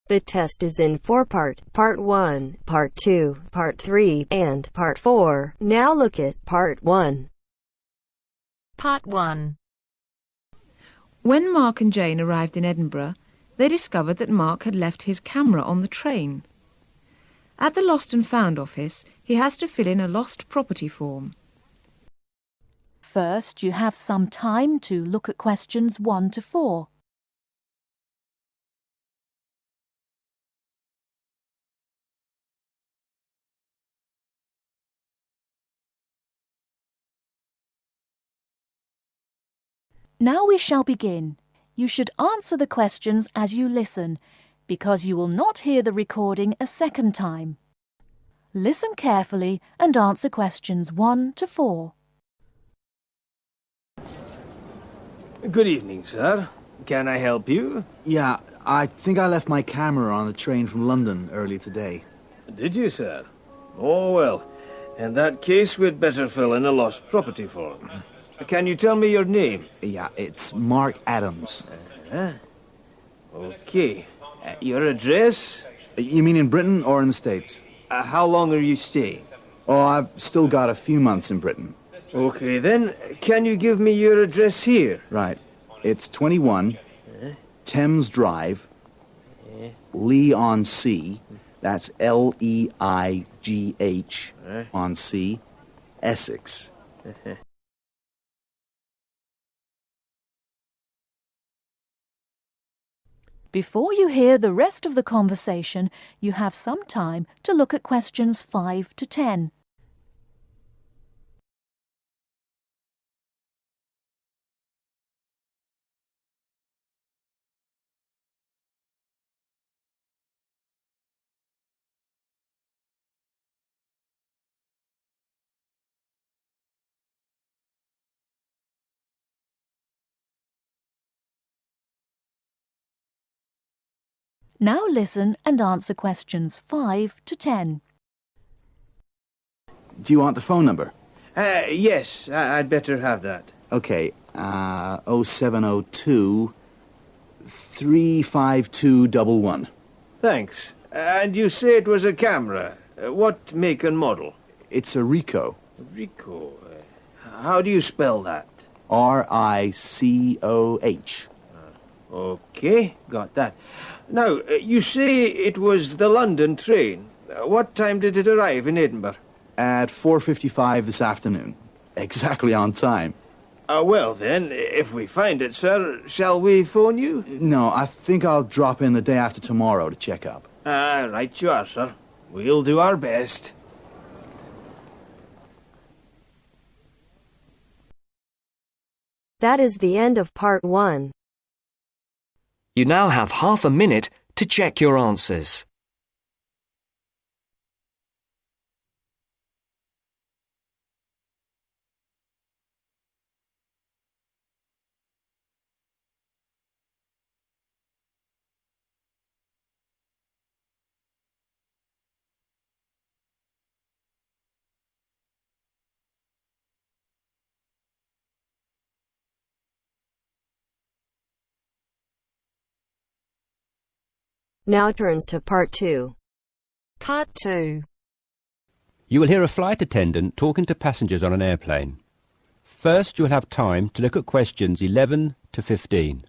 The test is in 4-part, Part 1, Part 2, Part 3, and Part 4. Now look at Part 1. Part 1. When Mark and Jane arrived in Edinburgh, they discovered that Mark had left his camera on the train. At the Lost and Found office, he has to fill in a lost property form. First, you have some time to look at questions 1 to 4. Now we shall begin. You should answer the questions as you listen, because you will not hear the recording a second time. Listen carefully and answer questions 1 to 4. Good evening, sir. Can I help you? Yeah, I think I left my camera on the train from London early today. Did you, sir? Oh, well. In that case, we'd better fill in a lost property form. Can you tell me your name? Yeah, it's Mark Adams. Okay. Your address? You mean in Britain or in the States? How long are you staying? Oh, I've still got a few months in Britain. Okay, then. Can you give me your address here? Right. It's 21 Thames Drive, Leigh-on-Sea. That's Leigh on Sea, Essex. Before you hear the rest of the conversation, you have some time to look at questions 5 to 10. Now listen and answer questions 5 to 10. Do you want the phone number? Yes, I'd better have that. Okay, 0702 35211. Thanks. And you say it was a camera. What make and model? It's a Ricoh. Ricoh. How do you spell that? Ricoh. Okay, got that. Now, you say it was the London train. What time did it arrive in Edinburgh? At 4:55 this afternoon. Exactly on time. Well then, if we find it, sir, shall we phone you? No, I think I'll drop in the day after tomorrow to check up. Right you are, sir. We'll do our best. That is the end of Part 1. You now have half a minute to check your answers. Now turns to Part 2. Part 2. You will hear a flight attendant talking to passengers on an airplane. First, you will have time to look at questions 11 to 15.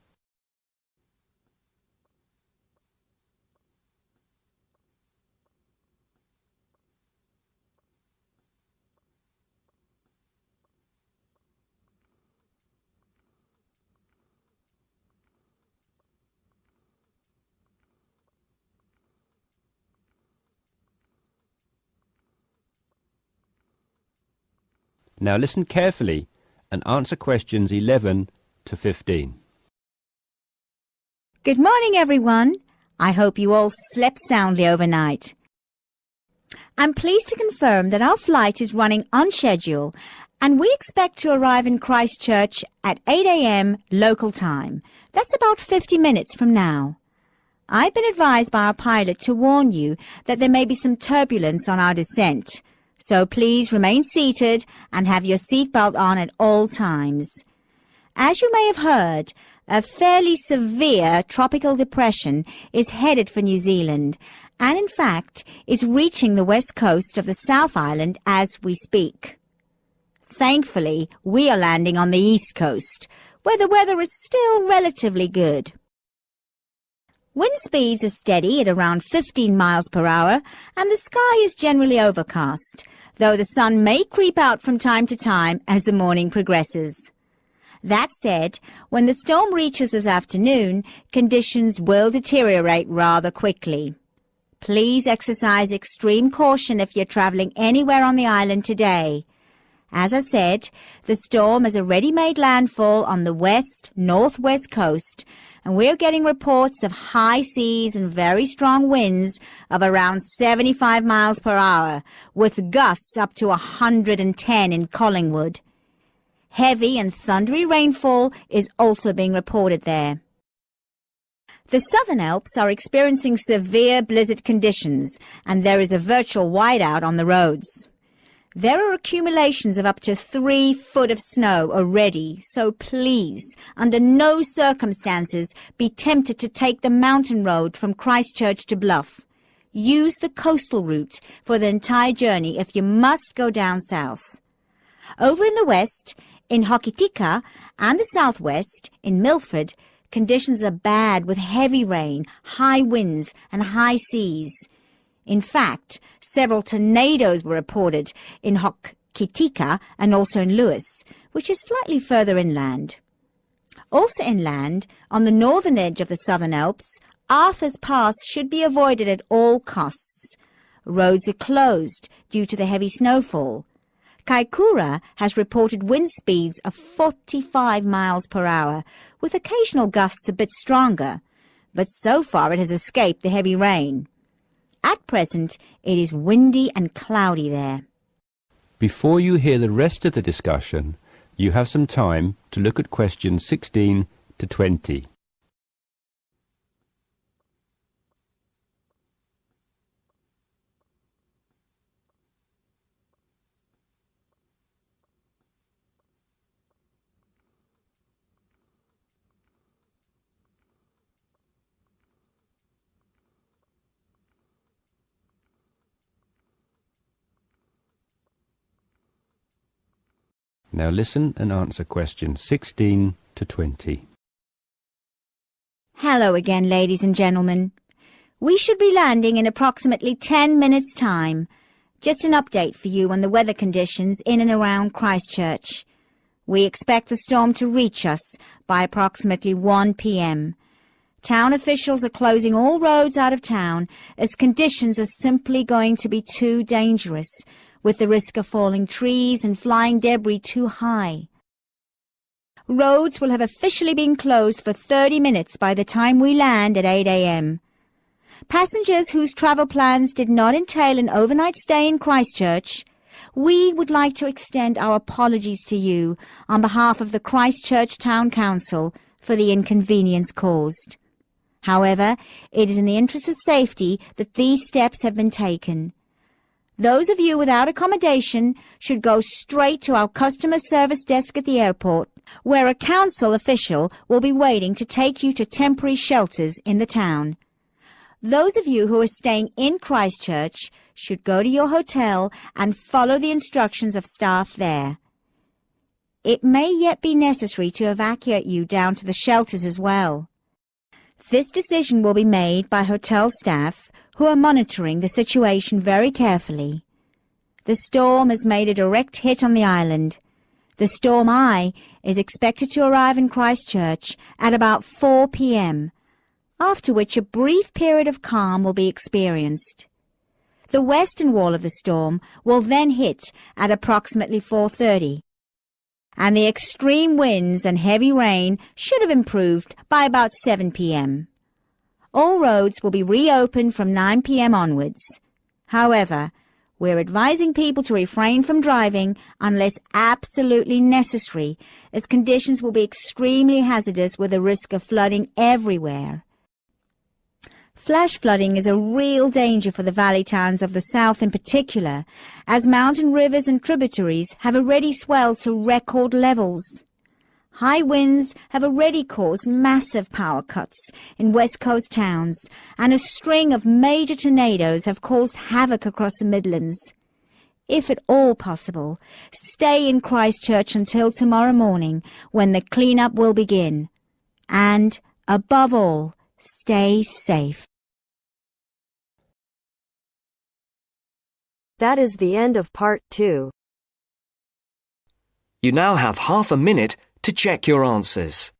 Now listen carefully and answer questions 11 to 15. Good morning, everyone. I hope you all slept soundly overnight. I'm pleased to confirm that our flight is running on schedule and we expect to arrive in Christchurch at 8 a.m. local time. That's about 50 minutes from now. I've been advised by our pilot to warn you that there may be some turbulence on our descent. So please remain seated and have your seatbelt on at all times. As you may have heard, A fairly severe tropical depression is headed for New Zealand and in fact is reaching the west coast of the South Island as we speak. Thankfully, we are landing on the east coast, where the weather is still relatively good. Wind speeds are steady at around 15 miles per hour and the sky is generally overcast, though the sun may creep out from time to time as the morning progresses. That said, when the storm reaches this afternoon, conditions will deteriorate rather quickly. Please exercise extreme caution if you're travelling anywhere on the island today. As I said, the storm has already made landfall on the west-northwest coast, and we're getting reports of high seas and very strong winds of around 75 miles per hour, with gusts up to 110 in Collingwood. Heavy and thundery rainfall is also being reported there. The Southern Alps are experiencing severe blizzard conditions, and there is a virtual whiteout on the roads. There are accumulations of up to 3 foot of snow already, so please, under no circumstances, be tempted to take the mountain road from Christchurch to Bluff. Use the coastal route for the entire journey if you must go down south. Over in the west, in Hokitika, and the southwest, in Milford, conditions are bad with heavy rain, high winds, and high seas. In fact, several tornadoes were reported in Hokitika and also in Lewis, which is slightly further inland. Also inland, on the northern edge of the Southern Alps, Arthur's Pass should be avoided at all costs. Roads are closed due to the heavy snowfall. Kaikoura has reported wind speeds of 45 miles per hour, with occasional gusts a bit stronger, but so far it has escaped the heavy rain. At present, it is windy and cloudy there. Before you hear the rest of the discussion, you have some time to look at questions 16 to 20. Now listen and answer questions 16 to 20. Hello again, ladies and gentlemen. We should be landing in approximately 10 minutes' time. Just an update for you on the weather conditions in and around Christchurch. We expect the storm to reach us by approximately 1 p.m. Town officials are closing all roads out of town as conditions are simply going to be too dangerous, with the risk of falling trees and flying debris too high. Roads will have officially been closed for 30 minutes by the time we land at 8 a.m. Passengers whose travel plans did not entail an overnight stay in Christchurch, we would like to extend our apologies to you on behalf of the Christchurch Town Council for the inconvenience caused. However, it is in the interest of safety that these steps have been taken. Those of you without accommodation should go straight to our customer service desk at the airport, where a council official will be waiting to take you to temporary shelters in the town. Those of you who are staying in Christchurch should go to your hotel and follow the instructions of staff there. It may yet be necessary to evacuate you down to the shelters as well. This decision will be made by hotel staff who are monitoring the situation very carefully. The storm has made a direct hit on the island. The storm eye is expected to arrive in Christchurch at about 4 p.m., after which a brief period of calm will be experienced. The western wall of the storm will then hit at approximately 4:30, and the extreme winds and heavy rain should have improved by about 7 p.m. All roads will be reopened from 9 p.m. onwards. However, we're advising people to refrain from driving unless absolutely necessary, as conditions will be extremely hazardous with a risk of flooding everywhere. Flash flooding is a real danger for the valley towns of the south in particular, as mountain rivers and tributaries have already swelled to record levels. High winds have already caused massive power cuts in West Coast towns, and a string of major tornadoes have caused havoc across the Midlands. If at all possible, stay in Christchurch until tomorrow morning, when the clean-up will begin. And, above all, stay safe. That is the end of part 2. You now have half a minute to check your answers.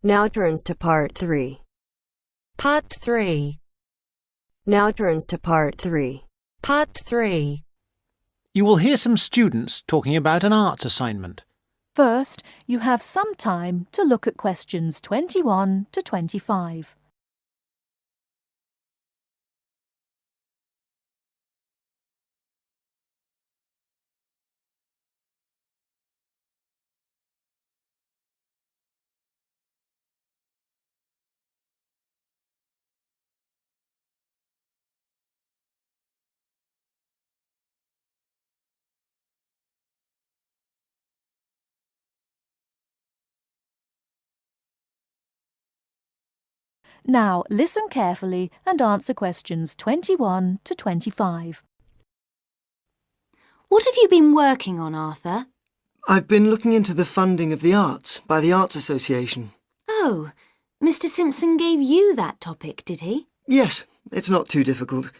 Now turns to part 3. Part 3. Now turns to part 3. Part 3. You will hear some students talking about an arts assignment. First, you have some time to look at questions 21 to 25. Now listen carefully and answer questions 21 to 25. What have you been working on, Arthur? I've been looking into the funding of the arts by the Arts Association. Oh, Mr. Simpson gave you that topic, did he? Yes, it's not too difficult.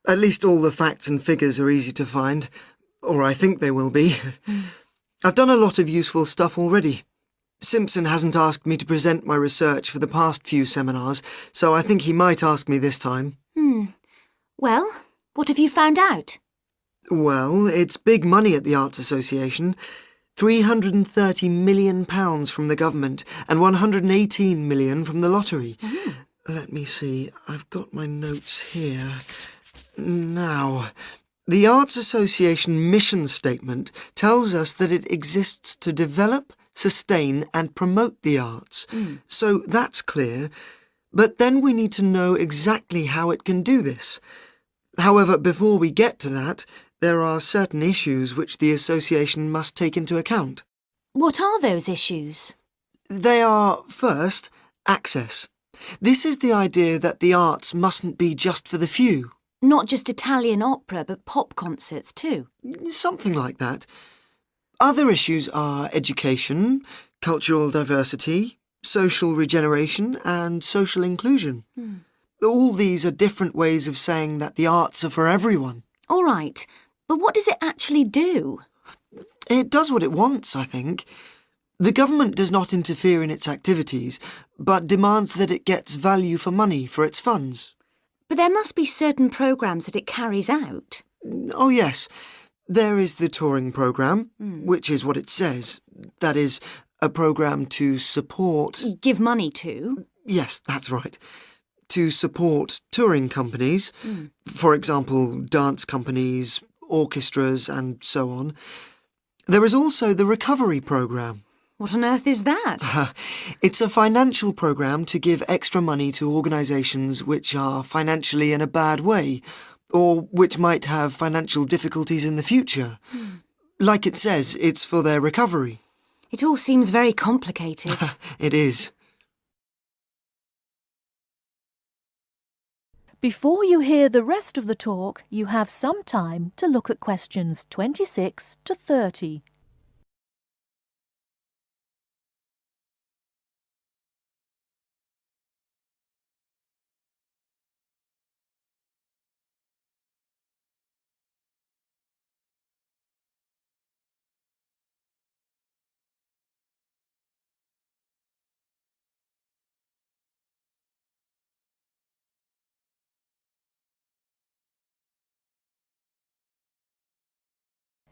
At least all the facts and figures are easy to find, or I think they will be. I've done a lot of useful stuff already. Simpson hasn't asked me to present my research for the past few seminars, so I think he might ask me this time. Well, what have you found out? Well, it's big money at the Arts Association. £330 million from the government and £118 million from the lottery. Let me see, I've got my notes here. Now, the Arts Association mission statement tells us that it exists to develop, sustain and promote the arts. So that's clear. But then we need to know exactly how it can do this. However, before we get to that, there are certain issues which the association must take into account. What are those issues? They are, first, access. This is the idea that the arts mustn't be just for the few. Not just Italian opera, but pop concerts too. Something like that. Other issues are education, cultural diversity, social regeneration and social inclusion. All these are different ways of saying that the arts are for everyone. All right, but what does it actually do? It does what it wants, I think. The government does not interfere in its activities, but demands that it gets value for money for its funds. But there must be certain programmes that it carries out. Oh, yes. There is the touring programme, which is what it says. That is, a programme to support... Give money to? Yes, that's right. To support touring companies, for example, dance companies, orchestras and so on. There is also the recovery programme. What on earth is that? It's a financial programme to give extra money to organisations which are financially in a bad way, or which might have financial difficulties in the future. Like it says, it's for their recovery. It all seems very complicated. It is. Before you hear the rest of the talk, you have some time to look at questions 26 to 30.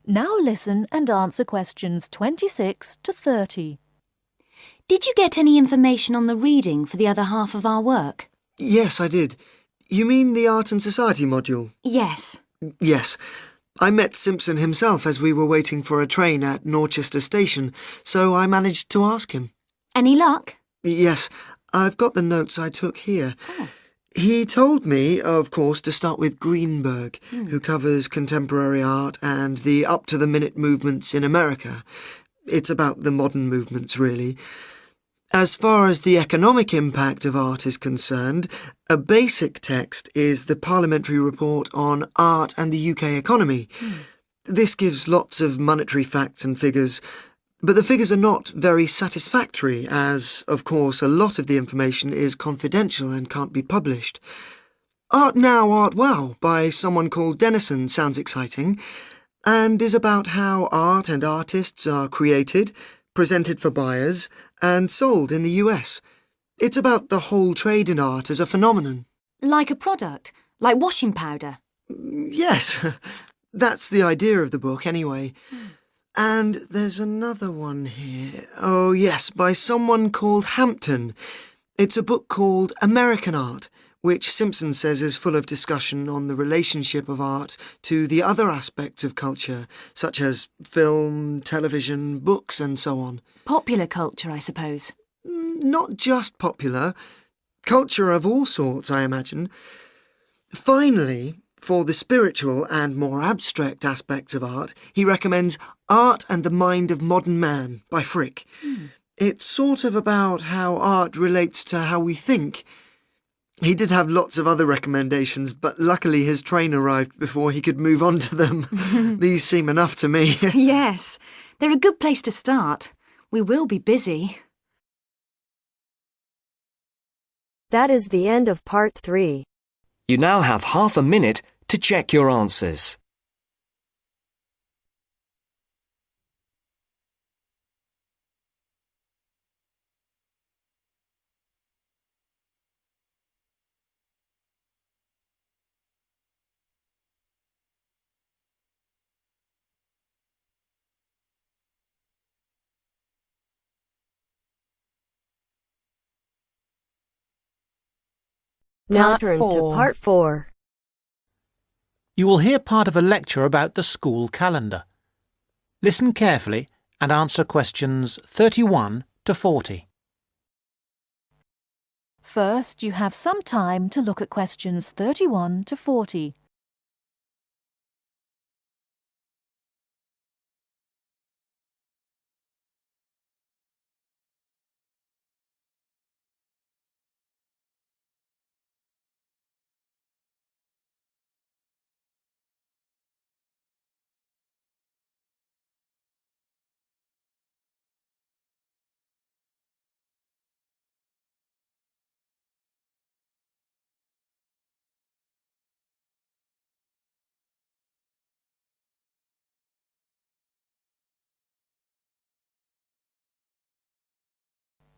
Now listen and answer questions 26 to 30. Did you get any information on the reading for the other half of our work? Yes, I did. You mean the Art and Society module? Yes. Yes. I met Simpson himself as we were waiting for a train at Norchester Station, so I managed to ask him. Any luck? Yes, I've got the notes I took here. Oh. He told me, of course, to start with Greenberg, who covers contemporary art and the up-to-the-minute movements in America. It's about the modern movements, really. As far as the economic impact of art is concerned, a basic text is the Parliamentary Report on Art and the UK Economy. This gives lots of monetary facts and figures, but the figures are not very satisfactory, as, of course, a lot of the information is confidential and can't be published. Art Now, Art Wow by someone called Dennison sounds exciting, and is about how art and artists are created, presented for buyers, and sold in the US. It's about the whole trade in art as a phenomenon. Like a product? Like washing powder? Yes, that's the idea of the book, anyway. And there's another one here. Oh, yes, by someone called Hampton. It's a book called American Art, which Simpson says is full of discussion on the relationship of art to the other aspects of culture, such as film, television, books, and so on. Popular culture, I suppose. Not just popular. Culture of all sorts, I imagine. Finally, for the spiritual and more abstract aspects of art, he recommends Art and the Mind of Modern Man by Frick. It's sort of about how art relates to how we think. He did have lots of other recommendations, but luckily his train arrived before he could move on to them. These seem enough to me. Yes, they're a good place to start. We will be busy. That is the end of part 3. You now have half a minute to check your answers. Now turns to part 4. You will hear part of a lecture about the school calendar. Listen carefully and answer questions 31 to 40. First, you have some time to look at questions 31 to 40.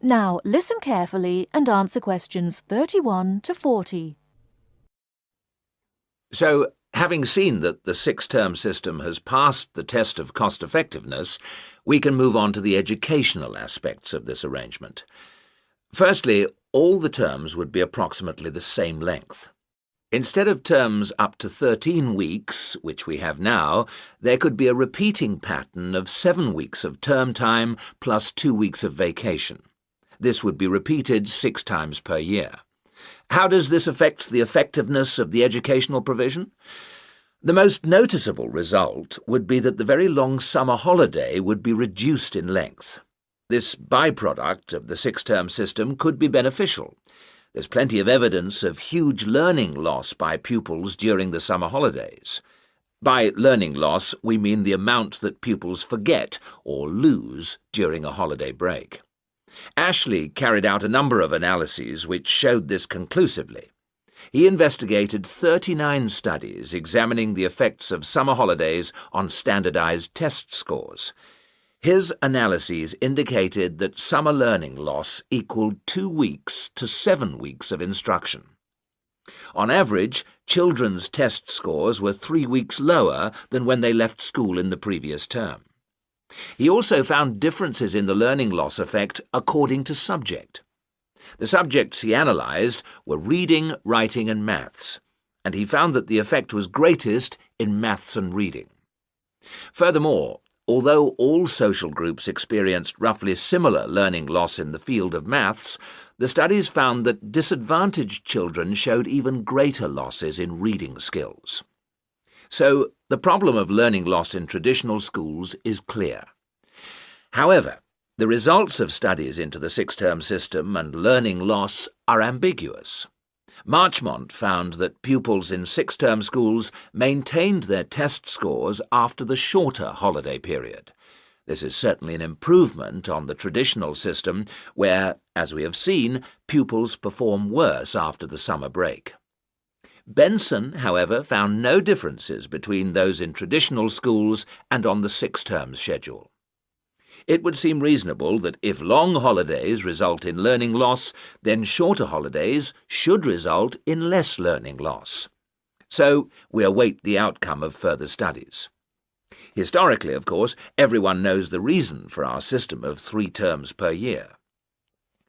Now listen carefully and answer questions 31 to 40. So, having seen that the six-term system has passed the test of cost-effectiveness, we can move on to the educational aspects of this arrangement. Firstly, all the terms would be approximately the same length. Instead of terms up to 13 weeks, which we have now, there could be a repeating pattern of 7 weeks of term time plus 2 weeks of vacation. This would be repeated 6 times per year. How does this affect the effectiveness of the educational provision? The most noticeable result would be that the very long summer holiday would be reduced in length. This byproduct of the six-term system could be beneficial. There's plenty of evidence of huge learning loss by pupils during the summer holidays. By learning loss, we mean the amount that pupils forget or lose during a holiday break. Ashley carried out a number of analyses which showed this conclusively. He investigated 39 studies examining the effects of summer holidays on standardized test scores. His analyses indicated that summer learning loss equaled 2 weeks to 7 weeks of instruction. On average, children's test scores were 3 weeks lower than when they left school in the previous term. He also found differences in the learning loss effect according to subject. The subjects he analysed were reading, writing and maths, and he found that the effect was greatest in maths and reading. Furthermore, although all social groups experienced roughly similar learning loss in the field of maths, the studies found that disadvantaged children showed even greater losses in reading skills. So, the problem of learning loss in traditional schools is clear. However, the results of studies into the six-term system and learning loss are ambiguous. Marchmont found that pupils in six-term schools maintained their test scores after the shorter holiday period. This is certainly an improvement on the traditional system where, as we have seen, pupils perform worse after the summer break. Benson, however, found no differences between those in traditional schools and on the six-term schedule. It would seem reasonable that if long holidays result in learning loss, then shorter holidays should result in less learning loss. So we await the outcome of further studies. Historically, of course, everyone knows the reason for our system of 3 terms per year.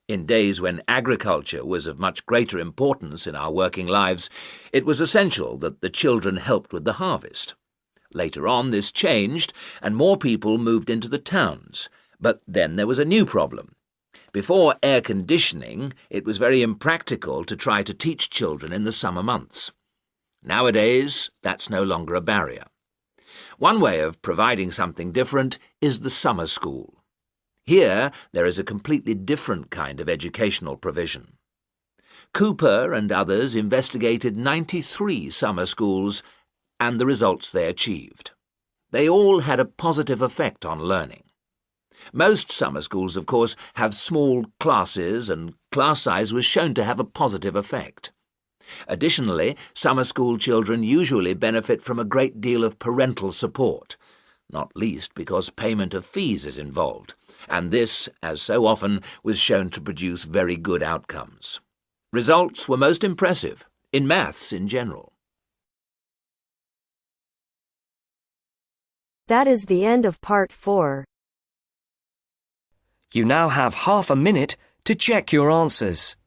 In days when agriculture was of much greater importance in our working lives, it was essential that the children helped with the harvest. Later on, this changed, and more people moved into the towns. But then there was a new problem. Before air conditioning, it was very impractical to try to teach children in the summer months. Nowadays, that's no longer a barrier. One way of providing something different is the summer school. Here, there is a completely different kind of educational provision. Cooper and others investigated 93 summer schools and the results they achieved. They all had a positive effect on learning. Most summer schools, of course, have small classes, and class size was shown to have a positive effect. Additionally, summer school children usually benefit from a great deal of parental support, not least because payment of fees is involved, and this, as so often, was shown to produce very good outcomes. Results were most impressive, in maths in general. That is the end of part 4. You now have half a minute to check your answers.